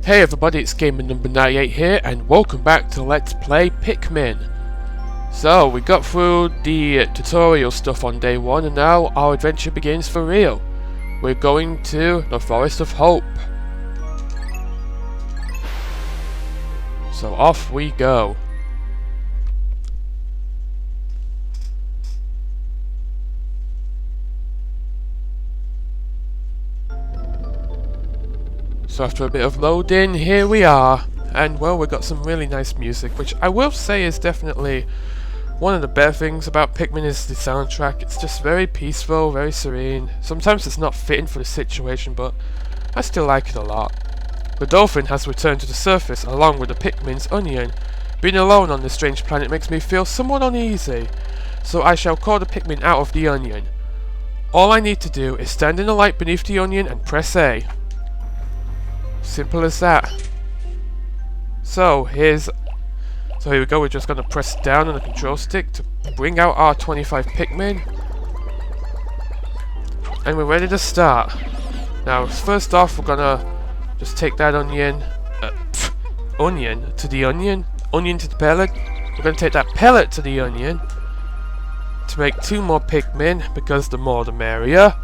Hey everybody, it's Gamer number 98 here, and welcome back to Let's Play Pikmin. So, we got through the tutorial stuff on day 1, and now our adventure begins for real. We're going to the Forest of Hope. So off we go. So after a bit of loading, here we are. And well, we got some really nice music, which I will say is definitely one of the better things about Pikmin is the soundtrack. It's just very peaceful, very serene. Sometimes it's not fitting for the situation, but I still like it a lot. The dolphin has returned to the surface along with the Pikmin's onion. Being alone on this strange planet makes me feel somewhat uneasy, so I shall call the Pikmin out of the onion. All I need to do is stand in the light beneath the onion and press A. Simple as that. So here we go, we're just going to press down on the control stick to bring out our 25 Pikmin. And we're ready to start. Now first off, we're going to just take that onion to the pellet. We're going to take that pellet to the onion to make 2 more Pikmin, because the more the merrier.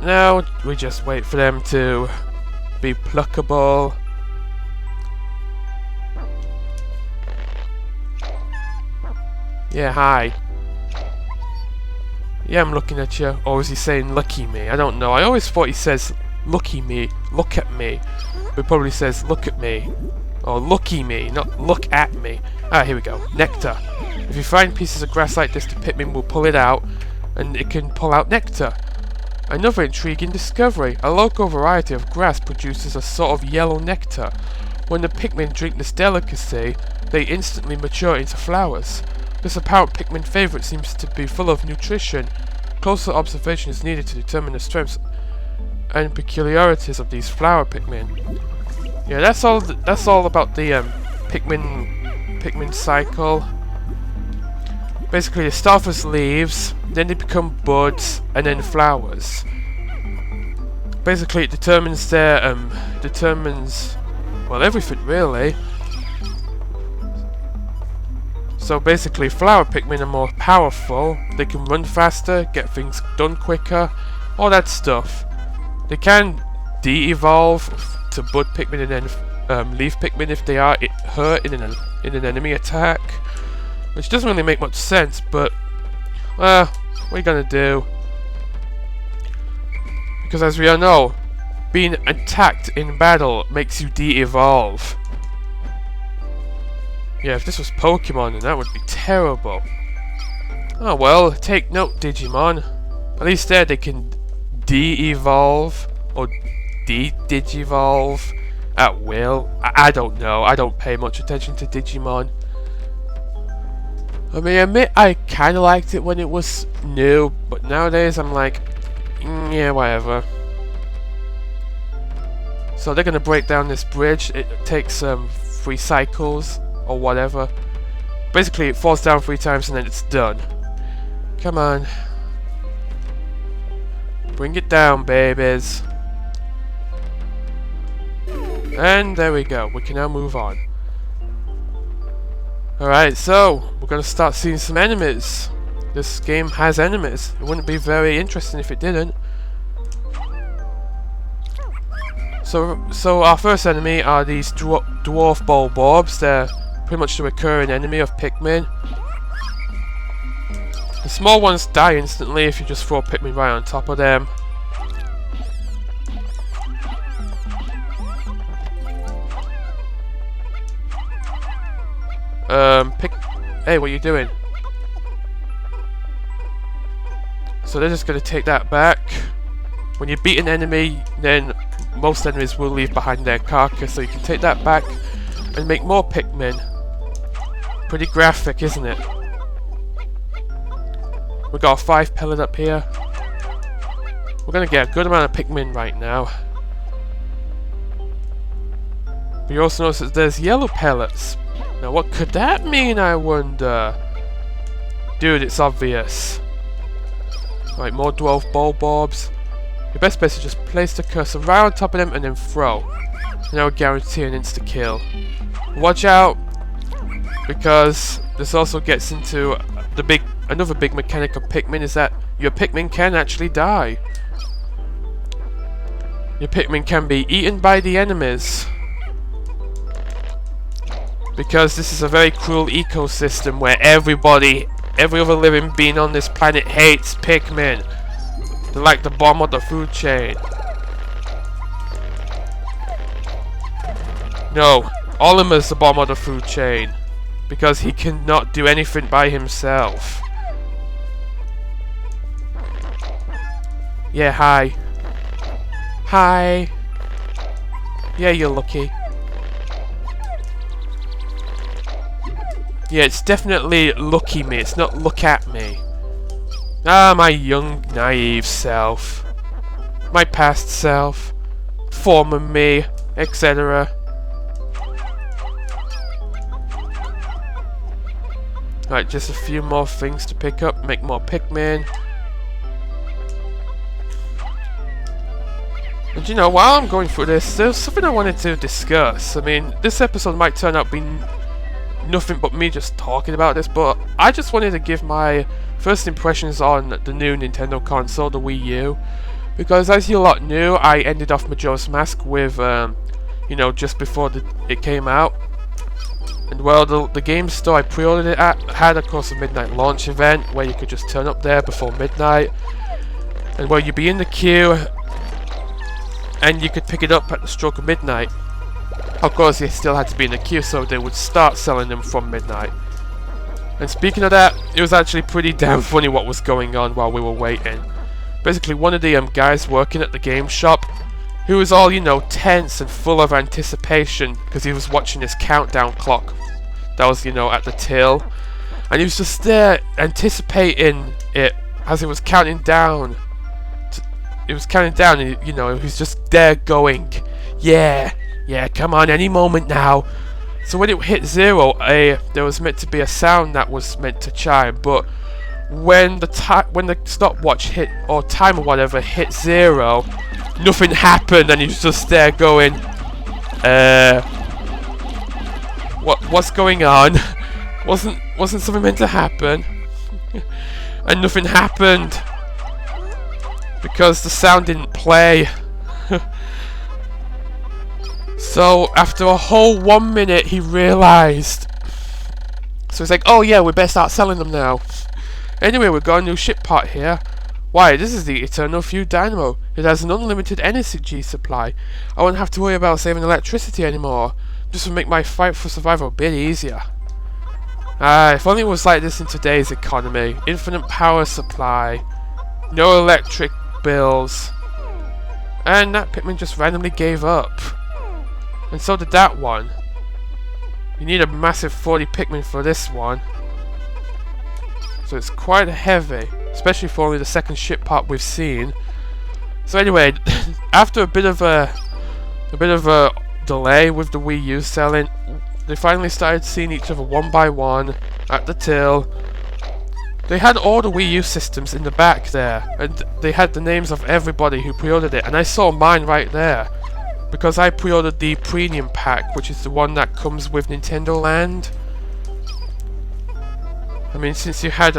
Now we just wait for them to be pluckable. Yeah, hi. Yeah, I'm looking at you. Or is he saying lucky me? I don't know. I always thought he says lucky me, look at me. But he probably says look at me. Or lucky me, not look at me. Ah, here we go. Nectar. If you find pieces of grass like this, the Pikmin will pull it out, and it can pull out nectar. Another intriguing discovery. A local variety of grass produces a sort of yellow nectar. When the Pikmin drink this delicacy, they instantly mature into flowers. This apparent Pikmin favourite seems to be full of nutrition. Closer observation is needed to determine the strengths and peculiarities of these flower Pikmin. Yeah, that's all about the Pikmin cycle. Basically, they start off as leaves, then they become buds, and then flowers. Basically, it determines well, everything really. So basically, flower Pikmin are more powerful. They can run faster, get things done quicker, all that stuff. They can de-evolve to bud Pikmin and then leaf Pikmin if they are hurt in an enemy attack. Which doesn't really make much sense, but what are you gonna do? Because as we all know, being attacked in battle makes you de-evolve. Yeah, if this was Pokemon, then that would be terrible. Oh well, take note, Digimon. At least there they can de-evolve or de-digivolve at will. I don't know. I don't pay much attention to Digimon. I mean, I admit I kind of liked it when it was new, but nowadays I'm like, yeah, whatever. So they're gonna break down this bridge. It takes 3 cycles or whatever. Basically, it falls down 3 times and then it's done. Come on, bring it down, babies. And there we go. We can now move on. Alright, so we're going to start seeing some enemies. This game has enemies. It wouldn't be very interesting if it didn't. So our first enemy are these dwarf Bulborbs. They're pretty much the recurring enemy of Pikmin. The small ones die instantly if you just throw Pikmin right on top of them. Hey, what are you doing? So they're just gonna take that back. When you beat an enemy, then most enemies will leave behind their carcass, so you can take that back and make more Pikmin. Pretty graphic, isn't it? We got a 5 pellet up here. We're gonna get a good amount of Pikmin right now. But you also notice that there's yellow pellets. Now what could that mean, I wonder? Dude, it's obvious. Right, more dwarf Bulborbs. Your best bet is just place the cursor right on top of them and then throw. And that will guarantee an insta-kill. Watch out, because this also gets into another big mechanic of Pikmin is that your Pikmin can actually die. Your Pikmin can be eaten by the enemies. Because this is a very cruel ecosystem where every other living being on this planet hates Pikmin. They're like the bottom of the food chain. No, Oliver's the bottom of the food chain. Because he cannot do anything by himself. Yeah, hi. Hi. Yeah, you're lucky. Yeah, it's definitely lucky me, it's not look at me. Ah, my young, naive self. My past self. Former me, etc. Right, just a few more things to pick up, make more Pikmin. And you know, while I'm going through this, there's something I wanted to discuss. I mean, this episode might turn out being nothing but me just talking about this, but I just wanted to give my first impressions on the new Nintendo console, the Wii U. Because as you lot knew, I ended off Majora's Mask with, you know, just before it came out. And well, the game store I pre-ordered it at had, of course, a midnight launch event where you could just turn up there before midnight. And well, you'd be in the queue, and you could pick it up at the stroke of midnight. Of course, you still had to be in the queue, so they would start selling them from midnight. And speaking of that, it was actually pretty damn funny what was going on while we were waiting. Basically, one of the guys working at the game shop, who was all, you know, tense and full of anticipation because he was watching his countdown clock that was, you know, at the till. And he was just there anticipating it as it was counting down. It was counting down and, you know, he was just there going, yeah, come on, any moment now. So when it hit 0, there was meant to be a sound that was meant to chime, but when the stopwatch hit, or time or whatever, hit 0, nothing happened, and he was just there going, what's going on? Wasn't something meant to happen? And nothing happened because the sound didn't play. So after a whole 1 minute, he realised. So he's like, oh yeah, we better start selling them now. Anyway, we've got a new ship part here. Why, this is the Eternal Feud Dynamo. It has an unlimited energy supply. I won't have to worry about saving electricity anymore. This will make my fight for survival a bit easier. If only it was like this in today's economy. Infinite power supply. No electric bills. And that Pikmin just randomly gave up. And so did that one. You need a massive 40 Pikmin for this one. So it's quite heavy, especially for only the second ship part we've seen. So anyway, after a bit of a delay with the Wii U selling, they finally started seeing each other one by one at the till. They had all the Wii U systems in the back there, and they had the names of everybody who pre-ordered it, and I saw mine right there. Because I pre-ordered the premium pack, which is the one that comes with Nintendo Land. I mean, since you had,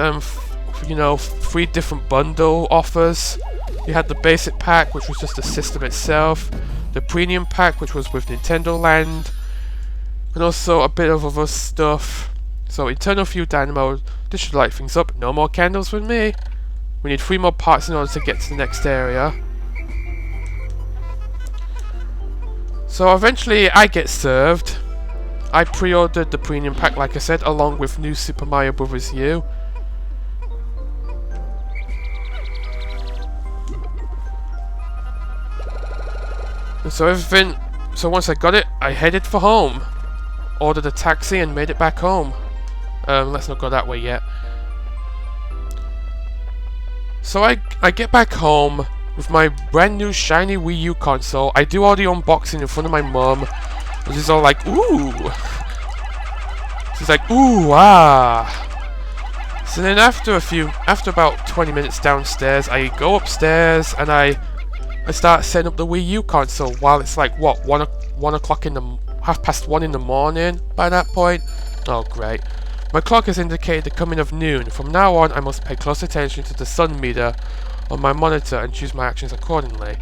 you know, 3 different bundle offers. You had the basic pack, which was just the system itself. The premium pack, which was with Nintendo Land. And also a bit of other stuff. So, Eternal Feud Dynamo, this should light things up. No more candles with me. We need 3 more parts in order to get to the next area. So eventually I get served. I pre-ordered the premium pack, like I said, along with New Super Mario Bros. U. And so once I got it, I headed for home. Ordered a taxi and made it back home. Let's not go that way yet. So I get back home with my brand new shiny Wii U console. I do all the unboxing in front of my mum. And she's all like, ooh. She's like, ooh, ah. So then after about 20 minutes downstairs, I go upstairs and I I start setting up the Wii U console while it's like, what, 1 o'clock in the... 1:30 in the morning by that point? Oh, great. My clock has indicated the coming of noon. From now on, I must pay close attention to the sun meter on my monitor and choose my actions accordingly.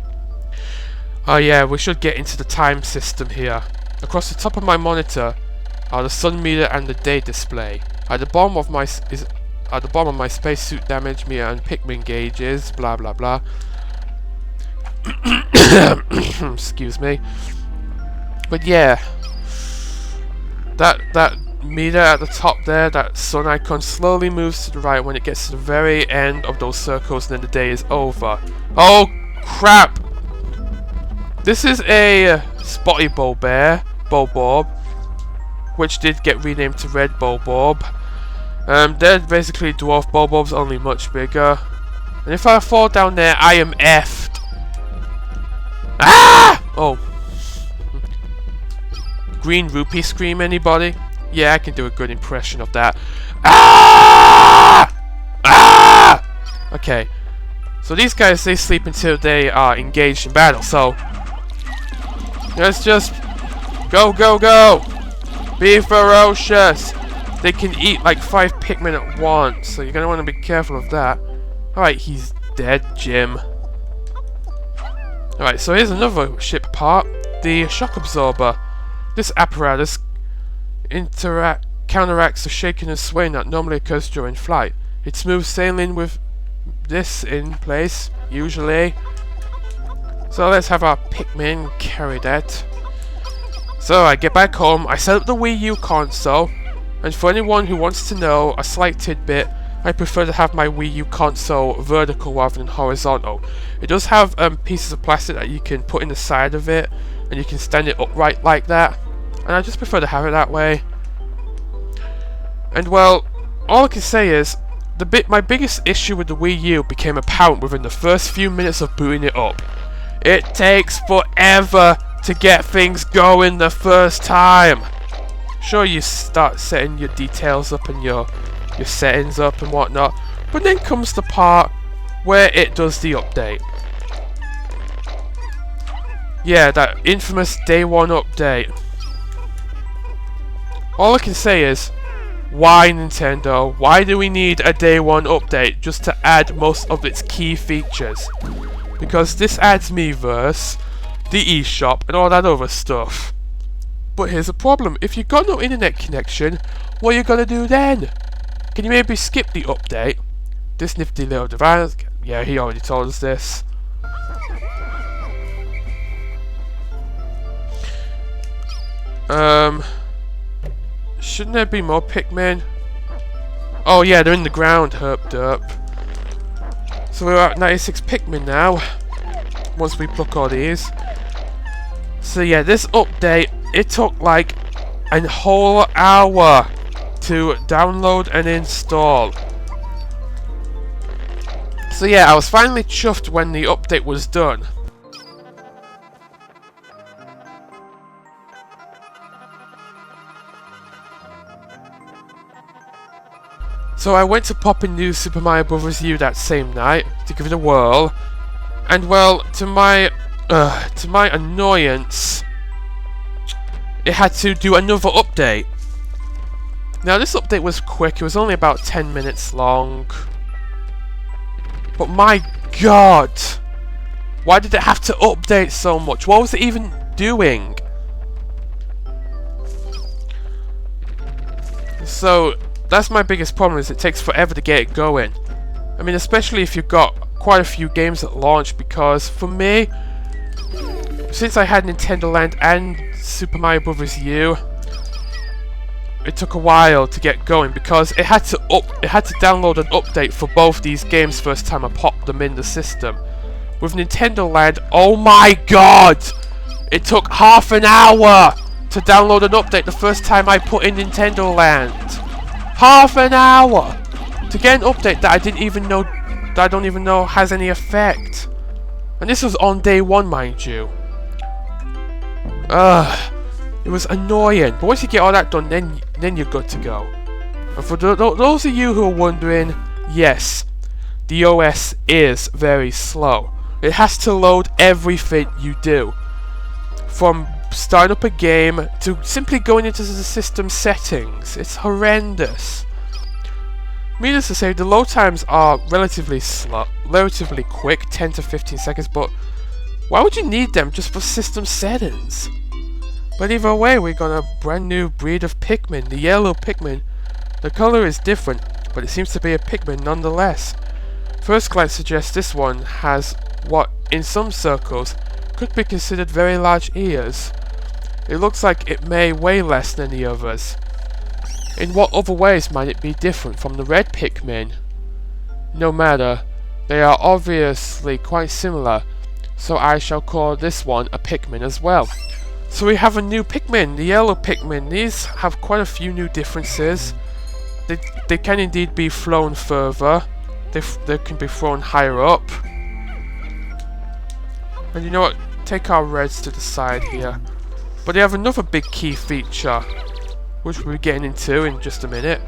Oh yeah, we should get into the time system here. Across the top of my monitor are the sun meter and the day display. At the bottom of my spacesuit damage meter and Pikmin gauges, blah blah blah. Excuse me. But yeah, that meter at the top there, that sun icon, slowly moves to the right when it gets to the very end of those circles, and then the day is over. Oh crap! This is a Spotty Bobob, which did get renamed to Red Bobob. They're basically dwarf Bobobs, only much bigger. And if I fall down there, I am effed. Ah! Oh. Green rupee scream, anybody? Yeah, I can do a good impression of that. Ah! Ah! Okay. So these guys, they sleep until they are engaged in battle, so... let's just... go, go, go! Be ferocious! They can eat like 5 Pikmin at once, so you're gonna want to be careful of that. Alright, he's dead, Jim. Alright, so here's another ship part. The shock absorber. This apparatus counteracts the shaking and swaying that normally occurs during flight. It's smooth sailing with this in place, usually. So let's have our Pikmin carry that. So I get back home, I set up the Wii U console, and for anyone who wants to know a slight tidbit, I prefer to have my Wii U console vertical rather than horizontal. It does have pieces of plastic that you can put in the side of it, and you can stand it upright like that, and I just prefer to have it that way. And well, all I can say is, my biggest issue with the Wii U became apparent within the first few minutes of booting it up. It takes forever to get things going the first time. Sure, you start setting your details up and your settings up and whatnot, but then comes the part where it does the update. Yeah, that infamous day 1 update. All I can say is, why Nintendo? Why do we need a day 1 update just to add most of its key features? Because this adds Miiverse, the eShop, and all that other stuff. But here's the problem, if you've got no internet connection, what are you gonna do then? Can you maybe skip the update? This nifty little device, yeah, he already told us this. Shouldn't there be more Pikmin? Oh yeah, they're in the ground, herp derp. So we're at 96 Pikmin now, once we pluck all these. So yeah, this update, it took like a whole hour to download and install. So yeah, I was finally chuffed when the update was done. So I went to pop in new Super Mario Bros. U that same night to give it a whirl, and well, to my annoyance, it had to do another update. Now this update was quick, it was only about 10 minutes long. But my god! Why did it have to update so much? What was it even doing? So, that's my biggest problem, is it takes forever to get it going. I mean, especially if you've got quite a few games at launch, because for me, since I had Nintendo Land and Super Mario Bros. U, it took a while to get going because it had to download an update for both these games first time I popped them in the system. With Nintendo Land, oh my god! It took half an hour to download an update the first time I put in Nintendo Land. Half an hour to get an update that I don't even know has any effect. And this was on day 1, mind you. It was annoying. But once you get all that done, then you're good to go. And for those of you who are wondering, yes, the OS is very slow. It has to load everything you do. From starting up a game to simply going into the system settings. It's horrendous. Needless to say, the load times are relatively quick, 10 to 15 seconds, but why would you need them just for system settings? But either way, we got a brand new breed of Pikmin, the yellow Pikmin. The colour is different, but it seems to be a Pikmin nonetheless. First glance suggests this one has what, in some circles, could be considered very large ears. It looks like it may weigh less than the others. In what other ways might it be different from the red Pikmin? No matter, they are obviously quite similar, so I shall call this one a Pikmin as well. So we have a new Pikmin, the yellow Pikmin. These have quite a few new differences. They can indeed be flown further. They can be thrown higher up. And you know what? Take our reds to the side here. But they have another big key feature, which we'll be getting into in just a minute.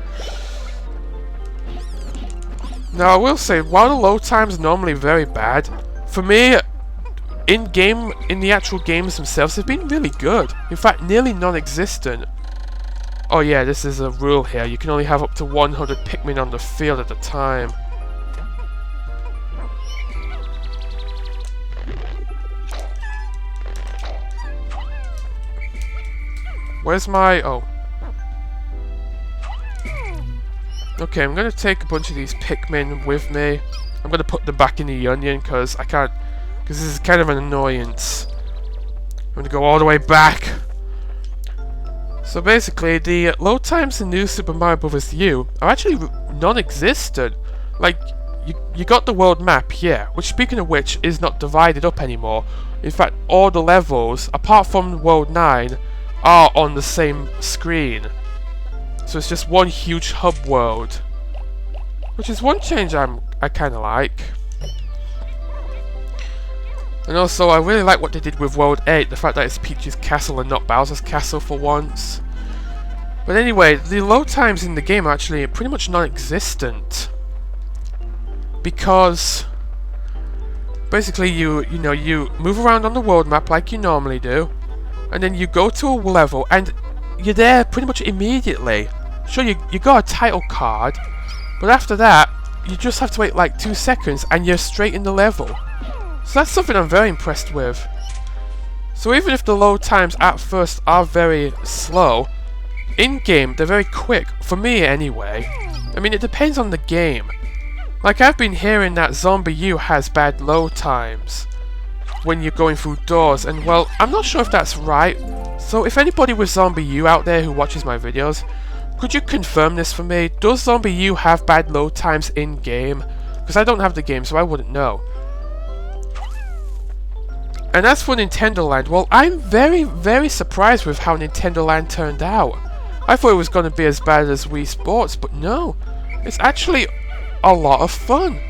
Now I will say, while the load times are normally very bad, for me, in the actual games themselves, they've been really good. In fact, nearly non-existent. Oh yeah, this is a rule here. You can only have up to 100 Pikmin on the field at a time. Where's my... oh. Okay, I'm going to take a bunch of these Pikmin with me. I'm going to put them back in the onion because I can't... because this is kind of an annoyance. I'm going to go all the way back. So basically, the load times in New Super Mario Bros. U are actually non-existent. Like, you got the world map, yeah, which, speaking of which, is not divided up anymore. In fact, all the levels, apart from World 9, are on the same screen. So it's just one huge hub world, which is one change I kind of like. And also, I really like what they did with World 8, the fact that it's Peach's castle and not Bowser's castle for once. But anyway, the load times in the game are actually pretty much non-existent, because basically you move around on the world map like you normally do, and then you go to a level and you're there pretty much immediately. Sure, you got a title card, but after that you just have to wait like 2 seconds and you're straight in the level. So that's something I'm very impressed with. So even if the load times at first are very slow, in-game they're very quick, for me anyway. I mean, it depends on the game. Like, I've been hearing that Zombie U has bad load times when you're going through doors, and well, I'm not sure if that's right. So if anybody with Zombie U out there who watches my videos, could you confirm this for me? Does Zombie U have bad load times in-game? Because I don't have the game, so I wouldn't know. And as for Nintendo Land, well, I'm very, very surprised with how Nintendo Land turned out. I thought it was going to be as bad as Wii Sports, but no. It's actually a lot of fun.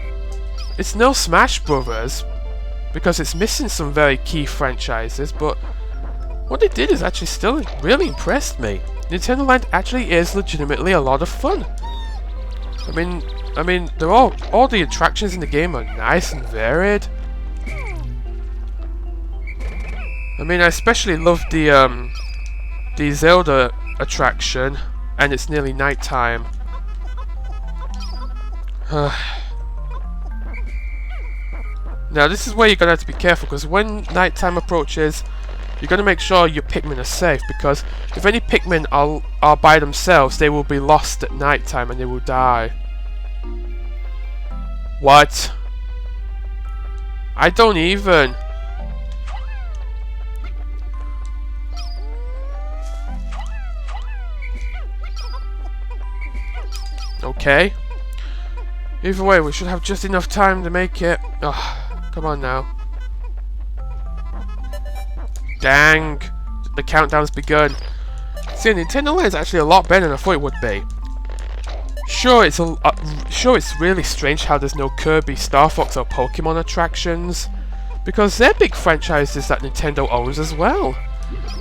It's no Smash Brothers, because it's missing some very key franchises, but what they did is actually still really impressed me. Nintendo Land actually is legitimately a lot of fun. I mean, they're all the attractions in the game are nice and varied. I mean, I especially love the Zelda attraction, and it's nearly night time. Now, this is where you're gonna have to be careful, because when nighttime approaches, you're gonna make sure your Pikmin are safe, because if any Pikmin are by themselves, they will be lost at nighttime and they will die. What? I don't even. Okay. Either way, we should have just enough time to make it. Oh, come on now. Dang. The countdown's begun. See, Nintendo Land is actually a lot better than I thought it would be. Sure, it's really strange how there's no Kirby, Star Fox, or Pokemon attractions, because they're big franchises that Nintendo owns as well.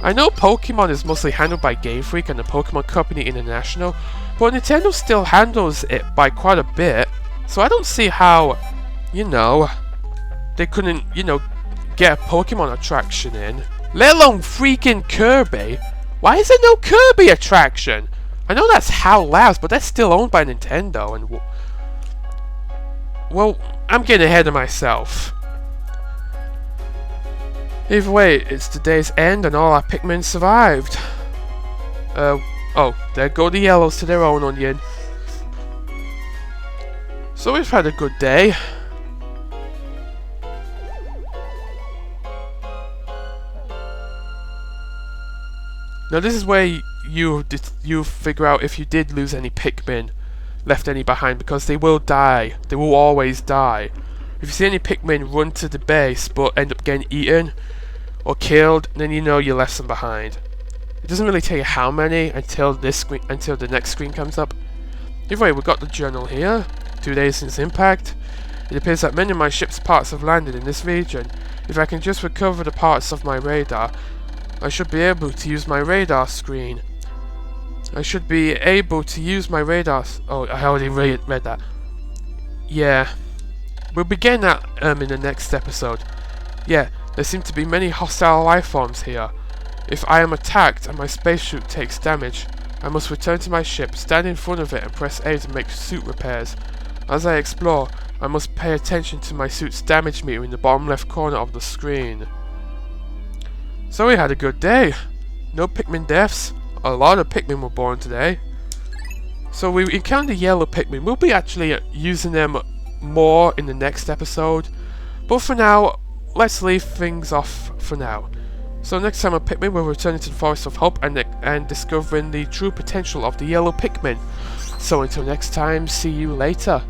I know Pokemon is mostly handled by Game Freak and the Pokemon Company International, but Nintendo still handles it by quite a bit, so I don't see how, you know, they couldn't, you know, get a Pokemon attraction in. Let alone freaking Kirby. Why is there no Kirby attraction? I know that's HAL Labs, but that's still owned by Nintendo, and well, I'm getting ahead of myself. Either way, it's the day's end and all our Pikmin survived. Oh, there go the yellows to their own onion. So we've had a good day. Now this is where you figure out if you did lose any Pikmin, left any behind, because they will die. They will always die. If you see any Pikmin run to the base but end up getting eaten or killed, then you know you left some behind. It doesn't really tell you how many until the next screen comes up. Either way, we've got the journal here. 2 days since impact. It appears that many of my ship's parts have landed in this region. If I can just recover the parts of my radar, I should be able to use my radar screen. Oh, I already read that. Yeah. We'll be getting that in the next episode. Yeah, there seem to be many hostile life forms here. If I am attacked and my spacesuit takes damage, I must return to my ship, stand in front of it and press A to make suit repairs. As I explore, I must pay attention to my suit's damage meter in the bottom left corner of the screen. So we had a good day. No Pikmin deaths. A lot of Pikmin were born today. So we encountered yellow Pikmin. We'll be actually using them more in the next episode. But for now, let's leave things off for now. So next time on Pikmin, we'll return to the Forest of Hope and discovering the true potential of the yellow Pikmin. So until next time, see you later.